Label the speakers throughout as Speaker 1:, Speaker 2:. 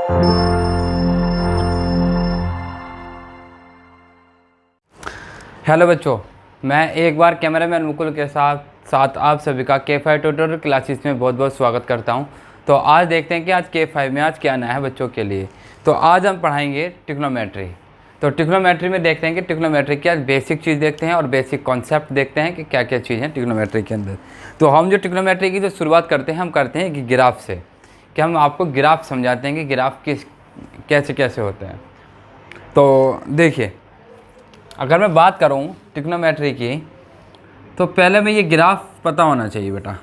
Speaker 1: Hello बच्चों, मैं एक बार कैमरामैन मुकुल के साथ आप सभी का K5 ट्यूटोरियल क्लासेस में बहुत बहुत स्वागत करता हूं। तो आज देखते हैं कि आज K5 में आज क्या नया है बच्चों के लिए। तो आज हम पढ़ाएंगे ट्रिग्नोमेट्री। तो ट्रिग्नोमेट्री में देखते हैं कि ट्रिग्नोमेट्री की आज बेसिक चीज़ देखते हैं और बेसिक कॉन्सेप्ट देखते हैं कि क्या क्या चीज़ है ट्रिग्नोमेट्री के अंदर। तो हम जो ट्रिग्नोमेट्री की जो शुरुआत करते हैं हम करते हैं कि ग्राफ से, कि हम आपको ग्राफ समझाते हैं कि ग्राफ कैसे कैसे होते हैं। तो देखिए, अगर मैं बात करूं ट्रिग्नोमेट्री की, तो पहले मैं ये ग्राफ पता होना चाहिए बेटा।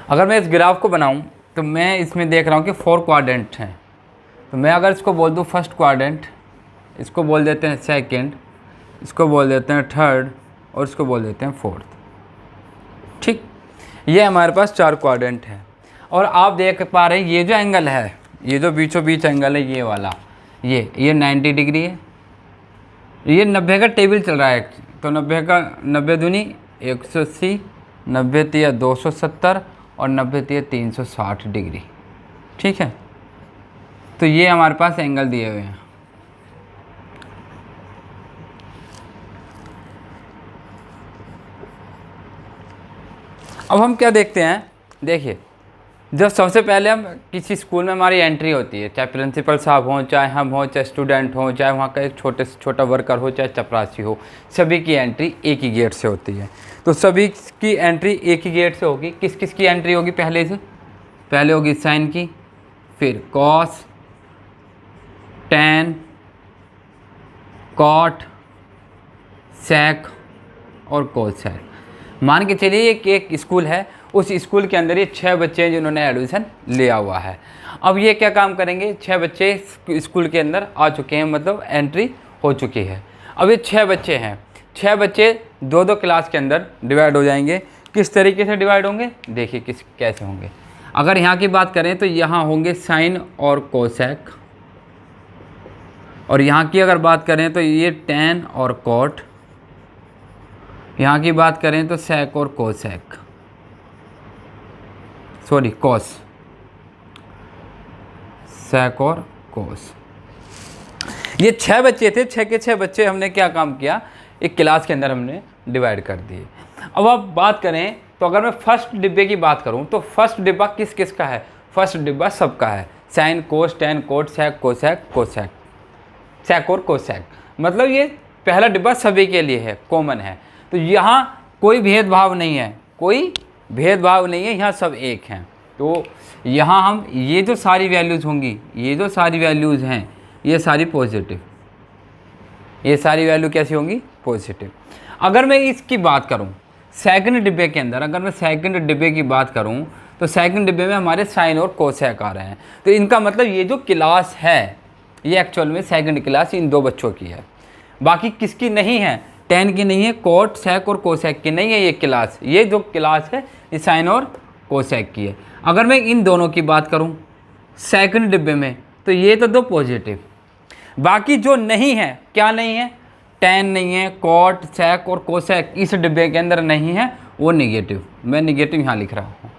Speaker 1: अगर मैं इस ग्राफ को बनाऊं तो मैं इसमें देख रहा हूं कि 4 क्वाड्रेंट हैं। तो मैं अगर इसको बोल दूं फर्स्ट क्वाड्रेंट, इसको बोल देते हैं सेकंड, इसको बोल देते हैं थर्ड और इसको बोल देते हैं फोर्थ। ठीक, ये हमारे पास 4 क्वाड्रेंट है। और आप देख पा रहे हैं ये जो एंगल है, ये जो बीचों बीच एंगल है ये वाला, ये 90 डिग्री है। ये 90 का टेबल चल रहा है। तो 90 दूनी 180, 90 तिया 270 और 90 तिया 360 डिग्री। ठीक है, तो ये हमारे पास एंगल दिए हुए हैं। अब हम क्या देखते हैं, देखिए, जब सबसे पहले हम किसी स्कूल में हमारी एंट्री होती है, चाहे प्रिंसिपल साहब हों, चाहे हम हों, चाहे स्टूडेंट हों, चाहे वहाँ का एक छोटे से छोटा वर्कर हो, चाहे चपरासी हो, सभी की एंट्री एक ही गेट से होती है। तो सभी की एंट्री एक ही गेट से होगी। किस किस की एंट्री होगी पहले होगी साइन की, फिर कॉस, टैन, कॉट, सेक और कोसेक। मान के चलिए एक स्कूल है, उस स्कूल के अंदर ये 6 बच्चे हैं जिन्होंने एडमिशन लिया हुआ है। अब ये क्या काम करेंगे, 6 बच्चे स्कूल के अंदर आ चुके हैं, मतलब एंट्री हो चुकी है। अब ये 6 बच्चे हैं, 6 बच्चे 2-2 क्लास के अंदर डिवाइड हो जाएंगे। किस तरीके से डिवाइड होंगे, देखिए कैसे होंगे। अगर यहाँ की बात करें तो यहाँ होंगे साइन और कोसेक, और यहाँ की अगर बात करें तो ये टैन और कॉट, यहाँ की बात करें तो सेक और कोसेक, सॉरी कॉस, सेक और कोस। ये 6 बच्चे थे, 6 के 6 बच्चे हमने क्या काम किया, एक क्लास के अंदर हमने डिवाइड कर दिए। अब आप बात करें तो अगर मैं फर्स्ट डिब्बे की बात करूं तो फर्स्ट डिब्बा किस किस का है, फर्स्ट डिब्बा सबका है। साइन, कोस, टैन, कोट, सेक, कोसेक, कोसेक, सेक और कोसेक, मतलब ये पहला डिब्बा सभी के लिए है, कॉमन है। तो यहाँ कोई भेदभाव नहीं है, कोई भेदभाव नहीं है, यहाँ सब एक हैं। तो यहाँ हम ये जो सारी वैल्यूज़ होंगी, ये जो सारी वैल्यूज़ हैं, ये सारी पॉजिटिव, ये सारी वैल्यू कैसी होंगी, पॉजिटिव। अगर मैं इसकी बात करूँ सेकंड डिब्बे के अंदर, अगर मैं सेकंड डिब्बे की बात करूँ तो सेकंड डिब्बे में हमारे साइन और कोसेक आ रहे हैं। तो इनका मतलब ये जो क्लास है ये एक्चुअल में सेकंड क्लास इन 2 बच्चों की है। बाकी किसकी नहीं है, टैन की नहीं है, कोट, सेक और कोसेक की नहीं है ये क्लास। ये जो क्लास है ये साइन और कोसेक की है। अगर मैं इन दोनों की बात करूं सेकंड डिब्बे में तो ये तो 2 पॉजिटिव। बाकी जो नहीं है, क्या नहीं है, टैन नहीं है, कोट, सेक और कोसेक इस डिब्बे के अंदर नहीं है, वो निगेटिव। मैं निगेटिव यहाँ लिख रहा हूँ,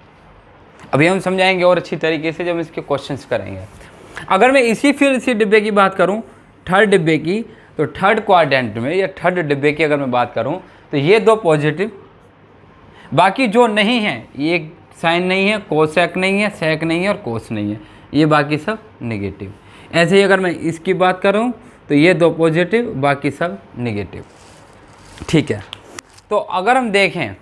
Speaker 1: अभी हम समझाएंगे और अच्छी तरीके से जब इसके क्वेश्चंस करेंगे। अगर मैं फिर इसी डिब्बे की बात करूँ थर्ड डिब्बे की, तो थर्ड क्वाड्रेंट में या थर्ड डिब्बे की अगर मैं बात करूं तो ये 2 पॉजिटिव। बाकी जो नहीं है, ये साइन नहीं है, कोसेक नहीं है, सेक नहीं है और कोस नहीं है, ये बाकी सब नेगेटिव। ऐसे ही अगर मैं इसकी बात करूं तो ये 2 पॉजिटिव, बाकी सब नेगेटिव। ठीक है, तो अगर हम देखें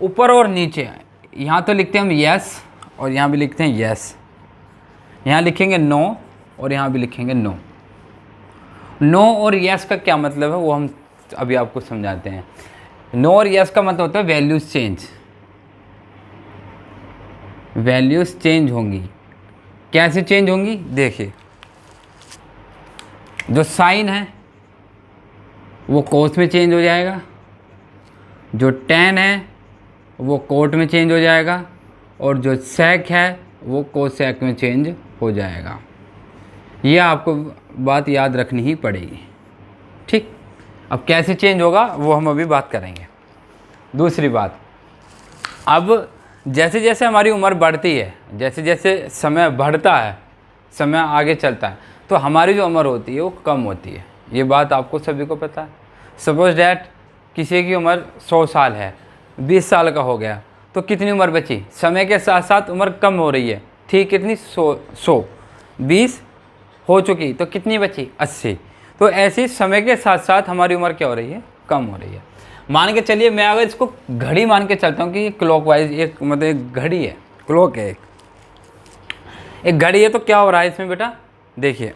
Speaker 1: ऊपर और नीचे, यहाँ तो लिखते हैं हम यस और यहाँ भी लिखते हैं यस, यहाँ लिखेंगे नो और यहाँ भी लिखेंगे नो। नो और यस का क्या मतलब है वो हम अभी आपको समझाते हैं। नो और यस का मतलब होता है वैल्यूज चेंज, वैल्यूज चेंज होंगी। कैसे चेंज होंगी, देखिए, जो साइन है वो कोस में चेंज हो जाएगा, जो टैन है वो कोट में चेंज हो जाएगा और जो सेक है वो कोसेक में चेंज हो जाएगा। ये आपको बात याद रखनी ही पड़ेगी। ठीक, अब कैसे चेंज होगा वो हम अभी बात करेंगे। दूसरी बात, अब जैसे जैसे हमारी उम्र बढ़ती है, जैसे जैसे समय बढ़ता है, समय आगे चलता है तो हमारी जो उम्र होती है वो कम होती है। ये बात आपको सभी को पता है। सपोज डैट किसी की उम्र 100 साल है, 20 साल का हो गया तो कितनी उम्र बची? समय के साथ साथ उम्र कम हो रही है, ठीक? कितनी? 100 20 हो चुकी तो कितनी बची? 80। तो ऐसे समय के साथ साथ हमारी उम्र क्या हो रही है? कम हो रही है। मान के चलिए मैं अगर इसको घड़ी मान के चलता हूँ कि ये क्लॉकवाइज एक मतलब एक घड़ी है, क्लॉक है, एक घड़ी है, तो क्या हो रहा है इसमें बेटा? देखिए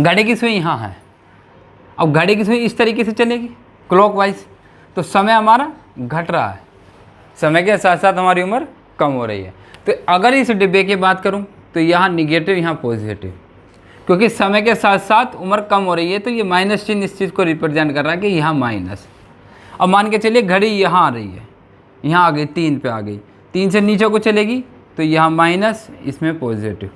Speaker 1: घड़ी की सुई यहाँ है, अब घड़ी की सुई इस तरीके से चलेगी क्लॉकवाइज, तो समय हमारा घट रहा है, समय के साथ साथ हमारी उम्र कम हो रही है। तो अगर इस डिब्बे की बात करूं तो यहाँ निगेटिव, यहाँ पॉजिटिव, क्योंकि समय के साथ साथ उम्र कम हो रही है तो ये माइनस चिन्ह इस चीज़ को रिप्रेजेंट कर रहा है कि यहाँ माइनस। अब मान के चलिए घड़ी यहाँ आ रही है, यहाँ आ गई 3 पे आ गई, 3 से नीचे को चलेगी तो यहाँ माइनस, इसमें पॉजिटिव।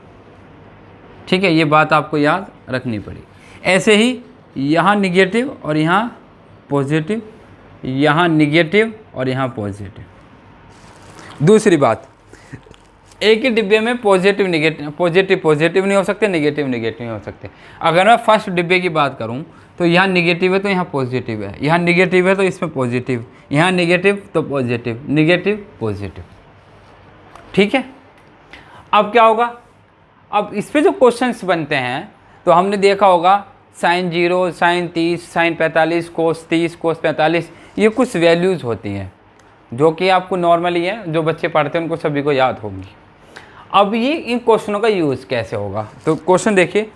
Speaker 1: ठीक है, ये बात आपको याद रखनी पड़ी। ऐसे ही यहाँ निगेटिव और यहाँ पॉजिटिव, यहाँ निगेटिव और यहाँ पॉजिटिव। दूसरी बात, एक ही डिब्बे में पॉजिटिव निगेटिव, पॉजिटिव नहीं हो सकते, निगेटिव नहीं हो सकते। अगर मैं फर्स्ट डिब्बे की बात करूं तो यहाँ निगेटिव है तो यहाँ पॉजिटिव है, यहाँ निगेटिव है तो इसमें पॉजिटिव, यहाँ निगेटिव तो पॉजिटिव, निगेटिव पॉजिटिव। ठीक है, अब क्या होगा? अब इस पे जो क्वेश्चंस बनते हैं तो हमने देखा होगा sin 0, sin 30, sin 45, cos 30, cos 45, ये कुछ वैल्यूज़ होती हैं जो कि आपको नॉर्मली है, जो बच्चे पढ़ते हैं उनको सभी को याद होगी। अब ये इन क्वेश्चनों का यूज़ कैसे होगा? तो क्वेश्चन देखिए,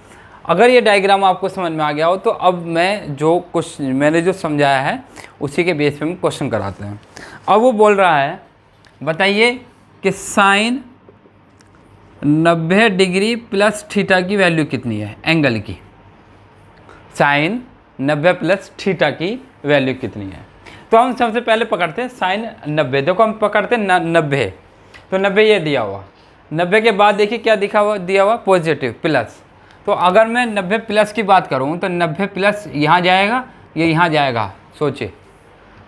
Speaker 1: अगर ये डायग्राम आपको समझ में आ गया हो तो अब मैंने जो समझाया है उसी के बेस पे हम क्वेश्चन कराते हैं। अब वो बोल रहा है, बताइए कि साइन 90 डिग्री प्लस थीटा की वैल्यू कितनी है? एंगल की साइन 90 प्लस थीटा की वैल्यू कितनी है? तो हम सबसे पहले पकड़ते हैं साइन 90। देखो हम पकड़ते हैं 90, तो 90 ये दिया हुआ, 90 के बाद देखिए क्या दिया हुआ? Positive plus. तो अगर मैं 90 प्लस की बात करूं तो 90 प्लस यहाँ जाएगा, ये यहाँ जाएगा। सोचिए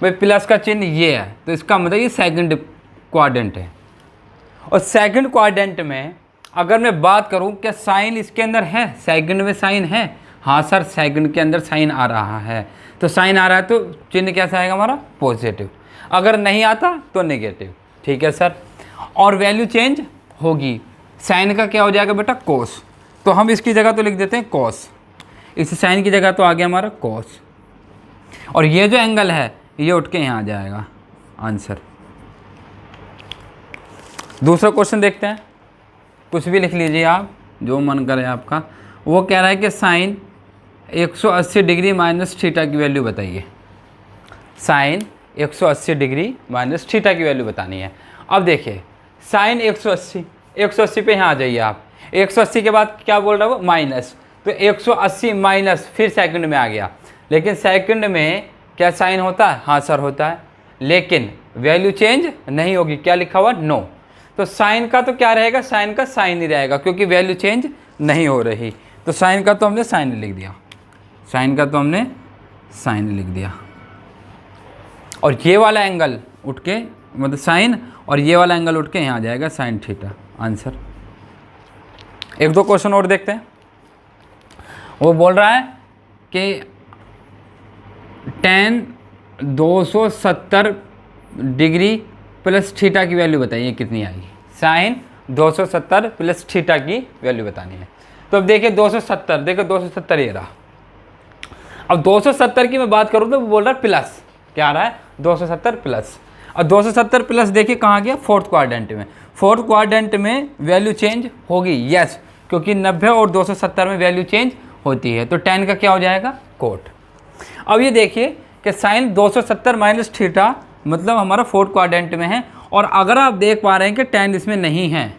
Speaker 1: भाई, प्लस का चिन्ह ये है तो इसका मतलब ये सेकंड क्वाड्रेंट है। और सेकंड क्वाड्रेंट में अगर मैं बात करूं क्या साइन इसके अंदर है? सेकंड में साइन है? हाँ सर, सेकंड के अंदर साइन आ रहा है, तो साइन आ रहा है तो चिन्ह कैसा आएगा हमारा? पॉजिटिव। अगर नहीं आता तो नेगेटिव। ठीक है सर, और वैल्यू चेंज होगी। साइन का क्या हो जाएगा बेटा? कोस। तो हम इसकी जगह तो लिख देते हैं कोस, इस साइन की जगह तो आ गया हमारा कोस, और ये जो एंगल है ये उठ के यहाँ आ जाएगा आंसर। दूसरा क्वेश्चन देखते हैं, कुछ भी लिख लीजिए आप, जो मन करे आपका। वो कह रहा है कि साइन 180 डिग्री माइनस थीटा की वैल्यू बताइए। साइन 180 डिग्री माइनस थीटा की वैल्यू बतानी है। अब देखिए साइन 180 पे यहाँ आ जाइए आप। 180 के बाद क्या बोल रहा है वो? माइनस। तो 180 माइनस, फिर सेकंड में आ गया, लेकिन सेकंड में क्या साइन होता है? हाँ सर होता है, लेकिन वैल्यू चेंज नहीं होगी। क्या लिखा हुआ? नो। तो साइन का तो क्या रहेगा? साइन का साइन ही रहेगा, क्योंकि वैल्यू चेंज नहीं हो रही। तो साइन का तो हमने साइन लिख दिया, साइन का तो हमने साइन लिख दिया। और ये वाला एंगल उठ के मतलब साइन, और ये वाला एंगल उठ के यहाँ आ जाएगा साइन थीटा आंसर। एक दो क्वेश्चन और देखते हैं। वो बोल रहा है कि tan 270 डिग्री प्लस थीटा की वैल्यू बताइए कितनी आएगी? साइन 270 प्लस थीटा की वैल्यू बतानी है। तो अब देखिए 270, देखो 270 ये रहा। अब 270 की मैं बात करूँ तो वो बोल रहा है प्लस, क्या आ रहा है? 270 प्लस। अब 270 प्लस देखिए कहाँ गया? फोर्थ क्वाड्रेंट में। फोर्थ क्वाड्रेंट में वैल्यू चेंज होगी, यस, क्योंकि 90 और 270 में वैल्यू चेंज होती है। तो tan का क्या हो जाएगा? कोट। अब ये देखिए कि साइन 270 माइनस थीटा मतलब हमारा फोर्थ क्वाड्रेंट में है, और अगर आप देख पा रहे हैं कि tan इसमें नहीं है,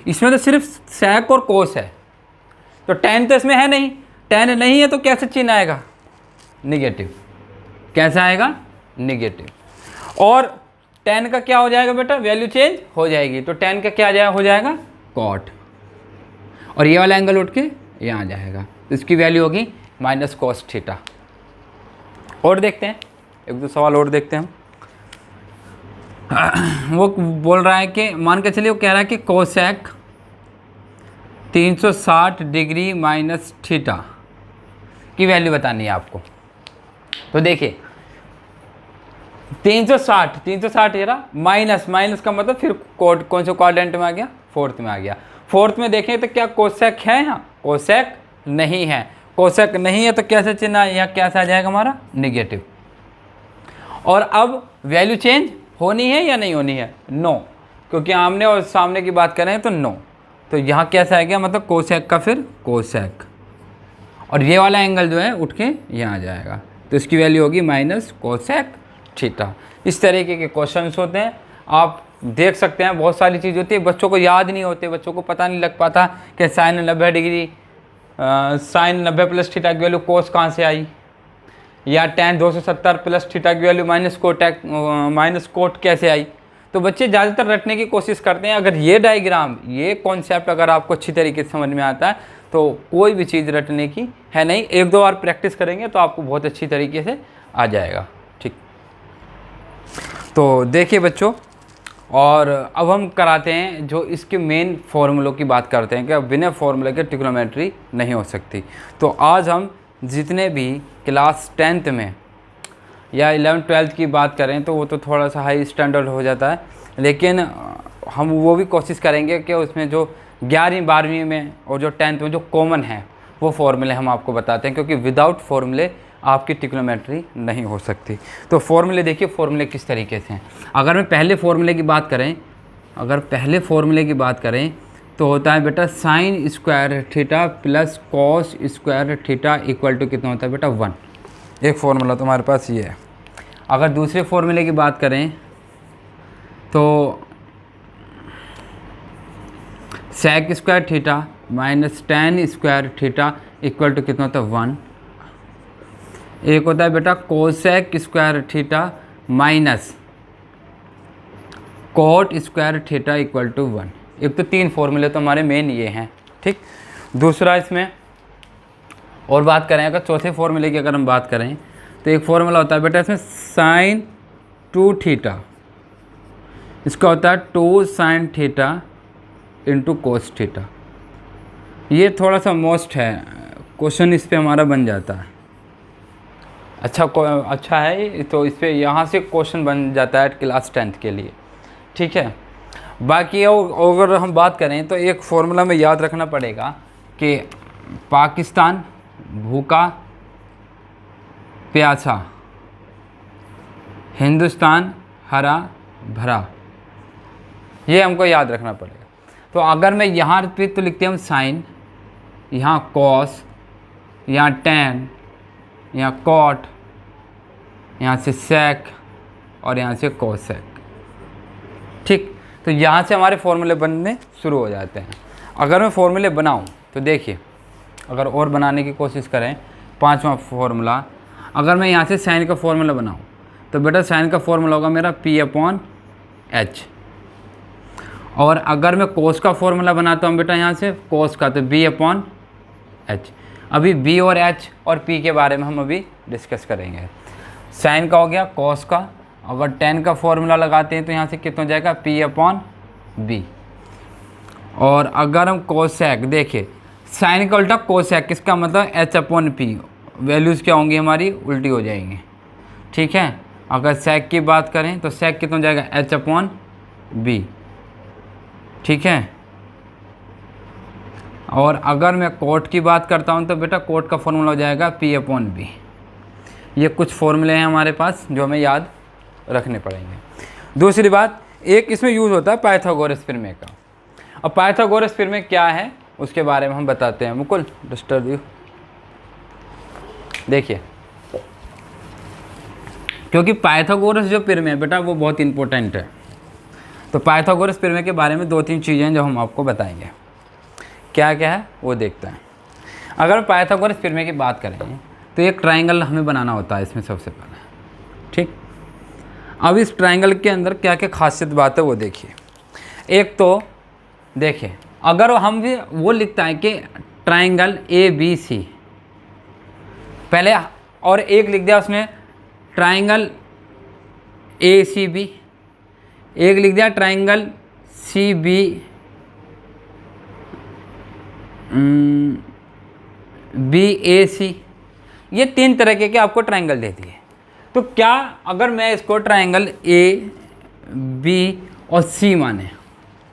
Speaker 1: इसमें तो सिर्फ sec और cos है, तो tan तो इसमें है नहीं। tan नहीं है तो कैसे चिन्ह आएगा? निगेटिव। कैसा आएगा? निगेटिव। और tan का क्या हो जाएगा बेटा? वैल्यू चेंज हो जाएगी, तो tan का क्या हो जाएगा? कॉट। और ये वाला एंगल उठ के यहाँ आ जाएगा, तो इसकी वैल्यू होगी माइनस कॉस थीटा। और देखते हैं, एक दो सवाल और देखते हैं हम। वो बोल रहा है कि मान के चलिए, वो कह रहा है कि कोसेक 360 डिग्री माइनस थीटा की वैल्यू बतानी है आपको। तो देखिए 360 ये रहा, माइनस का मतलब फिर कौन से क्वाड्रेंट में आ गया, फोर्थ में आ गया। फोर्थ में देखें तो क्या कोसेक है, यहाँ कोसेक नहीं है। कोसेक नहीं है तो कैसे चिन्ह यहाँ कैसे आ जाएगा हमारा, निगेटिव। और अब वैल्यू चेंज होनी है या नहीं होनी है, नो, क्योंकि आमने और सामने की बात करें तो नो। तो यहाँ कैसा आ गया, मतलब कोसेक का फिर कोसेक, और ये वाला एंगल जो है उठ के यहाँ आ जाएगा, तो इसकी वैल्यू होगी माइनस कोसेक थीटा। इस तरीके के क्वेश्चंस होते हैं, आप देख सकते हैं। बहुत सारी चीज़ होती है, बच्चों को याद नहीं होते, बच्चों को पता नहीं लग पाता कि sine 90 degree sine 90 plus theta की वैल्यू कोस कहाँ से आई, या tan 270 प्लस थीटा की वैल्यू माइनस कोट कैसे आई। तो बच्चे ज़्यादातर रटने की कोशिश करते हैं। अगर ये डायग्राम, ये कॉन्सेप्ट अगर आपको अच्छी तरीके से समझ में आता है तो कोई भी चीज़ रटने की है नहीं। एक दो बार प्रैक्टिस करेंगे तो आपको बहुत अच्छी तरीके से आ जाएगा। ठीक, तो देखिए बच्चों, और अब हम कराते हैं जो इसके मेन फार्मूलों की बात करते हैं कि बिना फार्मूले के ट्रिग्नोमेट्री नहीं हो सकती। तो आज हम जितने भी क्लास 10th में या 11th-12th की बात करें तो वो तो थोड़ा सा हाई स्टैंडर्ड हो जाता है, लेकिन हम वो भी कोशिश करेंगे कि उसमें जो 11वीं 12वीं में और जो 10th में जो कॉमन है वो फार्मूले हम आपको बताते हैं, क्योंकि विदाउट फार्मूले आपकी ट्रिग्नोमेट्री नहीं हो सकती। तो फार्मूले देखिए, फार्मूले किस तरीके से हैं। अगर मैं पहले फार्मूले की बात करें, तो होता है बेटा sine square theta plus cos square theta equal to कितना होता है बेटा 1। एक फार्मूला तुम्हारे पास ये है। अगर दूसरे फार्मूले की बात करें तो sec square theta minus tan square theta equal to कितना होता है 1। एक होता है बेटा cosec square theta minus cot square theta equal to 1। एक तो 3 फॉर्मूले तो हमारे मेन ये हैं। ठीक, दूसरा इसमें और बात करें, अगर चौथे फॉर्मूले की अगर हम बात करें तो एक फॉर्मूला होता है बेटा इसमें साइन 2 थीटा, इसका होता है 2 sine theta into cos theta. ये थोड़ा सा मोस्ट है, क्वेश्चन इस पे हमारा बन जाता है। अच्छा है, तो इस पे यहाँ से क्वेश्चन बन जाता है क्लास 10th के लिए। ठीक है, बाकी अगर हम बात करें तो एक फॉर्मूला में याद रखना पड़ेगा कि पाकिस्तान भूखा प्यासा, हिंदुस्तान हरा भरा, ये हमको याद रखना पड़ेगा। तो अगर मैं यहाँ पे तो लिखते हैं हम साइन, यहाँ कॉस, यहाँ टेन, यहाँ कॉट, यहाँ से सेक और यहाँ से कोसेक। ठीक, तो यहाँ से हमारे फॉर्मूले बनने शुरू हो जाते हैं। अगर मैं फॉर्मूले बनाऊँ तो देखिए, अगर और बनाने की कोशिश करें, 5वां फॉर्मूला, अगर मैं यहाँ से साइन का फॉर्मूला बनाऊँ तो बेटा साइन का फॉर्मूला होगा मेरा P/H। और अगर मैं कोस का फॉर्मूला बनाता हूँ बेटा यहाँ से कोस का, तो B/H। अभी B और H और P के बारे में हम अभी डिस्कस करेंगे। साइन का हो गया, कोस का, अगर टेन का फॉर्मूला लगाते हैं तो यहाँ से कितना हो जाएगा P/B। और अगर हम कोसेक, देखिए साइन का उल्टा कोसेक, इसका मतलब H/P, वैल्यूज़ क्या होंगी हमारी, उल्टी हो जाएंगी। ठीक है, अगर सेक की बात करें तो सेक कितना हो जाएगा H/B। ठीक है, और अगर मैं कोट की बात करता हूं तो बेटा कोट का फॉर्मूला हो जाएगा P/B। ये कुछ फॉर्मूले हैं हमारे पास जो हमें याद रखने पड़ेंगे। दूसरी बात, एक इसमें यूज़ होता है पाइथागोरस प्रमेय का। अब पाइथागोरस प्रमेय क्या है उसके बारे में हम बताते हैं। मुकुल, डिस्टर्ब यू, देखिए, क्योंकि पाइथागोरस जो प्रमेय है बेटा वो बहुत इंपॉर्टेंट है। तो पाइथागोरस प्रमेय के बारे में 2-3 चीज़ें जो हम आपको बताएंगे, क्या क्या है वो देखते हैं। अगर पाइथागोरस प्रमेय की बात करें तो एक ट्रायंगल हमें बनाना होता है इसमें सबसे पहले। ठीक, अब इस ट्रायंगल के अंदर क्या क्या खासियत बात है वो देखिए। एक तो देखिए, अगर हम भी वो लिखता है कि ट्रायंगल ABC पहले, और एक लिख दिया उसने ट्रायंगल ACB, एक लिख दिया ट्रायंगल CBA, BAC, ये 3 तरह के आपको ट्रायंगल दे दिए। तो क्या अगर मैं इसको ट्रायंगल AB और C माने,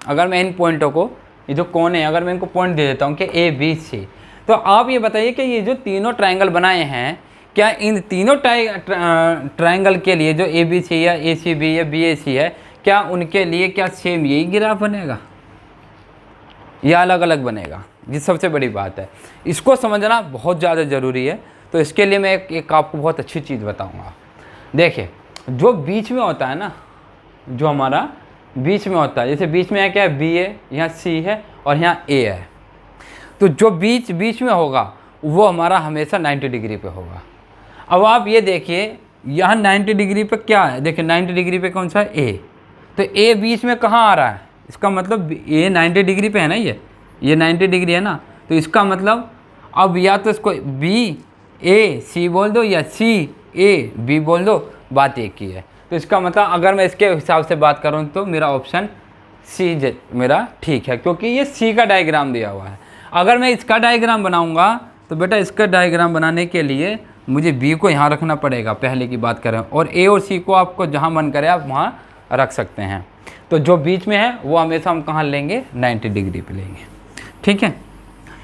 Speaker 1: अगर मैं इन पॉइंटों को, ये जो कोण है, अगर मैं इनको पॉइंट दे देता हूँ कि ABC, तो आप ये बताइए कि ये जो तीनों ट्रायंगल बनाए हैं, क्या इन तीनों ट्रायंगल के लिए जो ABC या ACB या BAC है, क्या उनके लिए क्या सेम यही ग्राफ बनेगा या अलग अलग बनेगा? ये सबसे बड़ी बात है, इसको समझना बहुत ज़्यादा ज़रूरी है। तो इसके लिए मैं एक आपको बहुत अच्छी चीज़ बताऊंगा। देखिए, जो बीच में होता है ना, जो हमारा बीच में होता है, जैसे बीच में है क्या है, B है, यहाँ C है और यहाँ A है, तो जो बीच में होगा वो हमारा हमेशा 90 डिग्री पे होगा। अब आप ये देखिए, यहाँ 90 डिग्री पे क्या है, देखिए 90 डिग्री पे कौन सा है, A, तो A बीच में कहाँ आ रहा है, इसका मतलब A 90 डिग्री पे है ना, ये 90 डिग्री है ना, तो इसका मतलब अब या तो इसको BAC बोल दो या CAB बोल दो, बात एक ही है। तो इसका मतलब अगर मैं इसके हिसाब से बात करूँ तो मेरा ऑप्शन C मेरा ठीक है, क्योंकि ये C का डायग्राम दिया हुआ है। अगर मैं इसका डायग्राम बनाऊंगा तो बेटा इसका डायग्राम बनाने के लिए मुझे B को यहाँ रखना पड़ेगा, पहले की बात करें, और A और C को आपको जहाँ मन करे आप वहाँ रख सकते हैं। तो जो बीच में है वो हमेशा हम कहाँ लेंगे, 90 डिग्री पे लेंगे, ठीक है।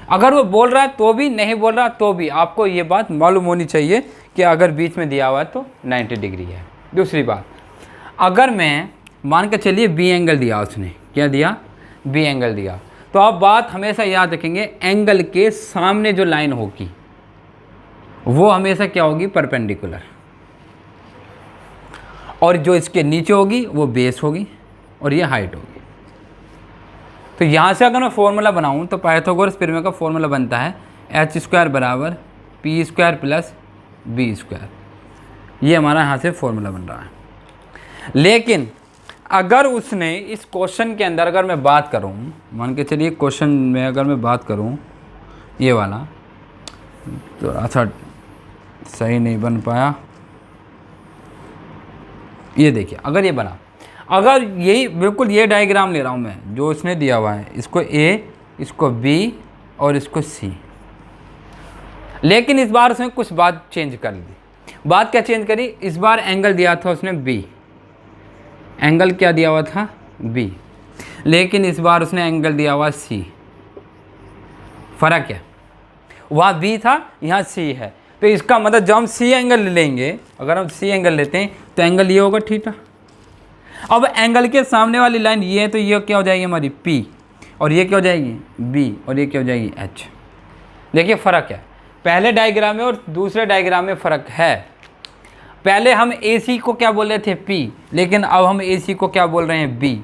Speaker 1: अगर वो बोल रहा है तो भी, नहीं बोल रहा तो भी आपको ये बात मालूम होनी चाहिए कि अगर बीच में दिया हुआ है तो 90 डिग्री है। दूसरी बात, अगर मैं मान के चलिए B एंगल दिया, उसने क्या दिया, B एंगल दिया, तो आप बात हमेशा याद रखेंगे, एंगल के सामने जो लाइन होगी वो हमेशा क्या होगी, परपेंडिकुलर, और जो इसके नीचे होगी वो बेस होगी और ये हाइट होगी। तो यहाँ से अगर मैं फॉर्मूला बनाऊँ तो पाइथागोरस प्रमेय का फॉर्मूला बनता है h² बराबर p² प्लस b²। ये हमारा यहाँ से फॉर्मूला बन रहा है। लेकिन अगर उसने इस क्वेश्चन के अंदर, अगर मैं बात करूँ, मान के चलिए क्वेश्चन में अगर मैं बात करूँ ये वाला, तो अच्छा सही नहीं बन पाया, ये देखिए, अगर ये बना, अगर यही बिल्कुल ये डायग्राम ले रहा हूँ मैं जो उसने दिया हुआ है, इसको A, इसको B और इसको C, लेकिन इस बार उसने कुछ बात चेंज कर दी। बात क्या चेंज करी, इस बार एंगल दिया था उसने B, एंगल क्या दिया हुआ था, B, लेकिन इस बार उसने एंगल दिया हुआ C। फर्क है, वहाँ B था, यहाँ C है, तो इसका मतलब जब हम C एंगल लेंगे, अगर हम C एंगल लेते हैं तो एंगल ये होगा थीटा। अब एंगल के सामने वाली लाइन ये है, तो ये क्या हो जाएगी हमारी P, और ये क्या हो जाएगी B, और ये क्या हो जाएगी H। देखिए फ़र्क है, पहले डायग्राम में और दूसरे डायग्राम में फ़र्क है। पहले हम AC को क्या बोल रहे थे P, लेकिन अब हम AC को क्या बोल रहे हैं B।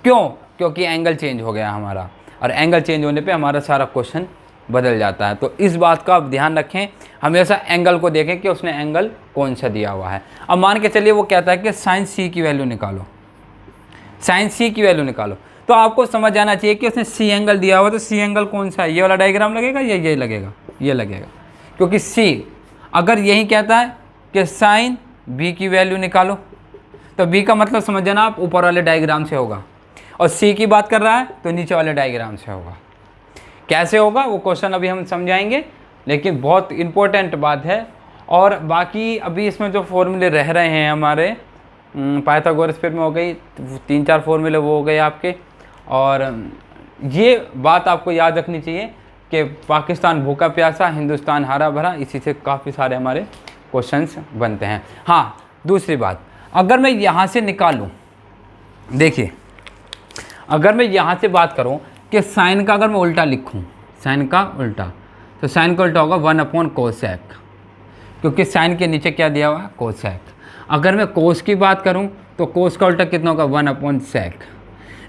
Speaker 1: क्यों? क्योंकि एंगल चेंज हो गया हमारा, और एंगल चेंज होने पे हमारा सारा क्वेश्चन बदल जाता है। तो इस बात का आप ध्यान रखें, हमेशा एंगल को देखें कि उसने एंगल कौन सा दिया हुआ है। अब मान के चलिए वो कहता है कि साइन C की वैल्यू निकालो, साइन C की वैल्यू निकालो, तो आपको समझ आना चाहिए कि उसने C एंगल दिया हुआ, तो C एंगल कौन सा है, ये वाला डायग्राम लगेगा या ये लगेगा, ये लगेगा, क्योंकि C अगर यही कहता है कि साइन B की वैल्यू निकालो, तो B का मतलब समझ जाना आप ऊपर वाले डायग्राम से होगा, और C की बात कर रहा है तो नीचे वाले डायग्राम से होगा। कैसे होगा वो क्वेश्चन अभी हम समझाएंगे, लेकिन बहुत इम्पोर्टेंट बात है। और बाकी अभी इसमें जो फॉर्मूले रह रहे हैं हमारे, पाइथागोरस प्रमेय हो गई, 3-4 फॉर्मूले वो हो गए आपके। और ये बात आपको याद रखनी चाहिए कि पाकिस्तान भूखा प्यासा, हिंदुस्तान हरा भरा, इसी से काफ़ी सारे हमारे क्वेश्चंस बनते हैं। हाँ, दूसरी बात, अगर मैं यहाँ से निकालूँ, देखिए अगर मैं यहाँ से बात करूँ कि साइन का अगर मैं उल्टा लिखूँ, साइन का उल्टा, तो साइन का उल्टा होगा 1 कोसेक, क्योंकि साइन के नीचे क्या दिया हुआ है, कोसेक। अगर मैं कोस की बात करूं तो कोस का उल्टा कितना होगा, 1 सेक।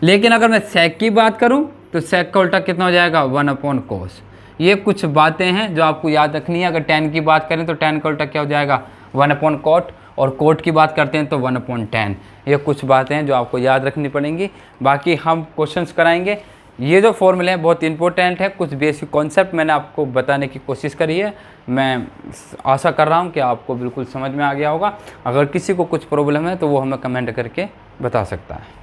Speaker 1: लेकिन अगर मैं सेक की बात करूं तो सेक का उल्टा कितना हो जाएगा, 1 कोस। ये कुछ बातें हैं जो आपको याद रखनी है। अगर tan की बात करें तो tan का उल्टा क्या हो जाएगा, 1 कोट, और कोट की बात करते हैं तो 1/tan। ये कुछ बातें हैं जो आपको याद रखनी पड़ेंगी। बाकी हम क्वेश्चंस कराएंगे। ये जो फॉर्मूले हैं बहुत इंपॉर्टेंट है, कुछ बेसिक कॉन्सेप्ट मैंने आपको बताने की कोशिश करी है। मैं आशा कर रहा हूँ कि आपको बिल्कुल समझ में आ गया होगा। अगर किसी को कुछ प्रॉब्लम है तो वो हमें कमेंट करके बता सकता है।